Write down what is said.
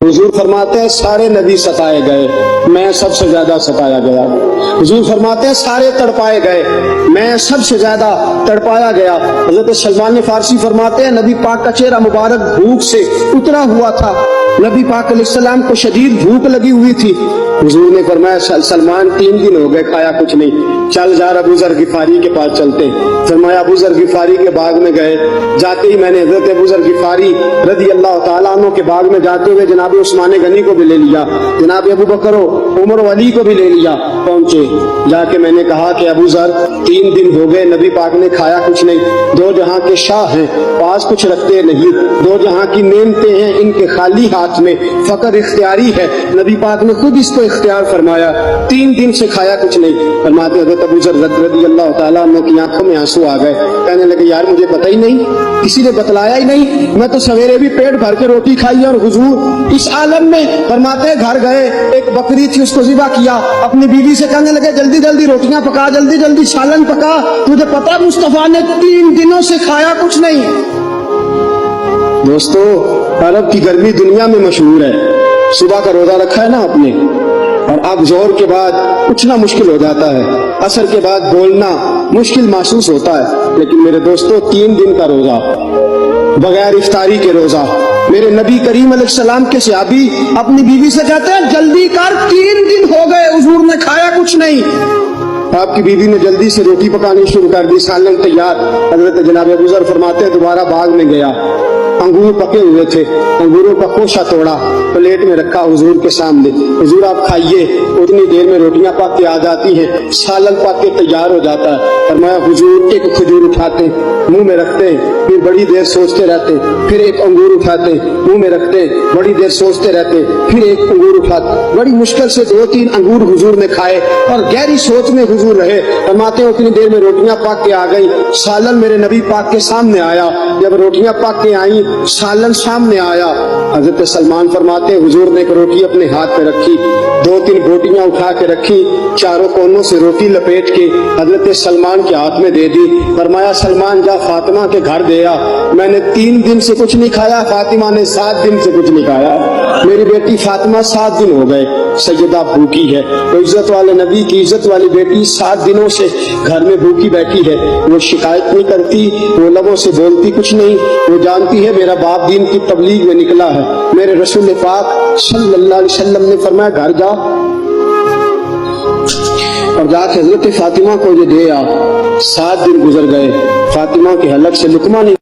हुजूर फरमाते हैं सारे नबी सताए गए, मैं सबसे ज्यादा सताया गया। हुजूर फरमाते हैं सारे तड़पाए गए, मैं सबसे ज्यादा तड़पाया गया। हजरत सलमान फारसी फरमाते हैं नबी पाक का चेहरा मुबारक भूख से उतरा हुआ था, नबी पाक अलैहिस्सलाम को शदीद भूख लगी हुई थी। हुजूर ने फरमाया सलमान 3 दिन हो गए खाया कुछ नहीं, चल जा अबू ज़र गिफारी के पास चलते। फरमाया अबू ज़र गिफारी के बाग में गए, जाते ही मैंने हजरत अबू ज़र गिफारी रज़ी अल्लाह तआला अन्हु के बाग में जाते हुए जनाब उस्मान गनी को भी ले लिया, जनाब अबू बकर उमर अली को भी ले लिया। पहुंचे, जाके मैंने कहा कि अबू ज़र 3 दिन हो गए नबी पाक ने खाया कुछ नहीं, दो जहां के शाह हैं, पास कुछ रखते नहीं, दो जहां की नेमतें हैं, इनके खाली हाथ में फकर इख्तियारी है, नबी पाक ने खुद इसको इख्तियार फरमाया, 3 दिन से खाया कुछ नहीं। फरमाते हज़रत अबू ज़र रज़ी अल्लाह तआला अन्हु की आंखों में आंसू आ गए, कहने लगे यार मुझे पता ही नहीं, किसी ने बतलाया ही नहीं, मैं तो सवेरे भी पेट भर के रोटी खाई और हुजूर इस आलम में। फरमाते घर गए, एक बकरी थी उसको ज़िबा किया, अपनी बीवी से कहने लगे जल्दी जल्दी रोटियां पका, जल्दी जल्दी सालन पका, तुझे पता मुस्तफा ने 3 दिनों से खाया कुछ नहीं। दोस्तों अरब की गर्मी दुनिया में मशहूर है, सुबह का रोजा रखा है ना आपने, और अब जोर के बाद उठना मुश्किल हो जाता है, असर के बाद बोलना मुश्किल महसूस होता है, लेकिन मेरे दोस्तों 3 दिन का रोजा बगैर इफ्तारी के रोजा, मेरे नबी करीम अलैहिस्सलाम के सहाबी अपनी बीवी से कहते हैं जल्दी कर 3 दिन हो गए हुजूर ने खाया कुछ नहीं। आपकी बीवी ने जल्दी से रोटी पकानी शुरू कर दी, सालन तैयार। हजरत जनाब अबू ज़र फरमाते हैं दोबारा बाग में गया, अंगूर पके हुए थे, अंगूरों का कोशा तोड़ा, प्लेट में रखा हुजूर के सामने, हुजूर आप खाइए। उतनी देर में रोटियां पक के आ जाती हैं, सालन पक के तैयार हो जाता है। फरमाया हुजूर एक खजूर उठाते मुंह में रखते, फिर बड़ी देर सोचते रहते, फिर एक अंगूर उठाते मुंह में रखते, बड़ी देर सोचते रहते, फिर एक अंगूर उठाते, बड़ी मुश्किल से 2-3 अंगूर हुजूर ने खाए और गहरी सोच में हुजूर रहे। फरमाते उतनी देर में रोटियां पक के आ गई, सालन मेरे नबी पाक के सामने आया। जब रोटियां पक के आई, सालन सामने आया, हजरत सलमान फरमाते हुजूर ने एक रोटी अपने हाथ पे रखी, 2-3 बोटियां उठा के रखी, चारों कोनों से रोटी लपेट के हजरत सलमान के हाथ में दे दी। फरमाया सलमान जा फातिमा के घर दे आ, मैंने 3 दिन से कुछ नहीं खाया, फातिमा ने 7 दिन से कुछ नहीं खाया, मेरी बेटी फातिमा 7 दिन हो गए सैयदा भूखी है। तो इज्जत वाले नबी की इज्जत वाली बेटी 7 दिनों से घर में भूखी बैठी है, वो शिकायत नहीं करती, वो लबों से बोलती कुछ नहीं, वो जानती है मेरा बाप दीन की तबलीग में निकला है। मेरे रसूल पाक सल्लल्लाहु अलैहि वसल्लम ने फरमाया घर जा और जाके हजरत फातिमा को ये दे आ। 7 दिन गुजर गए, फातिमा के हलक से लुकमा नहीं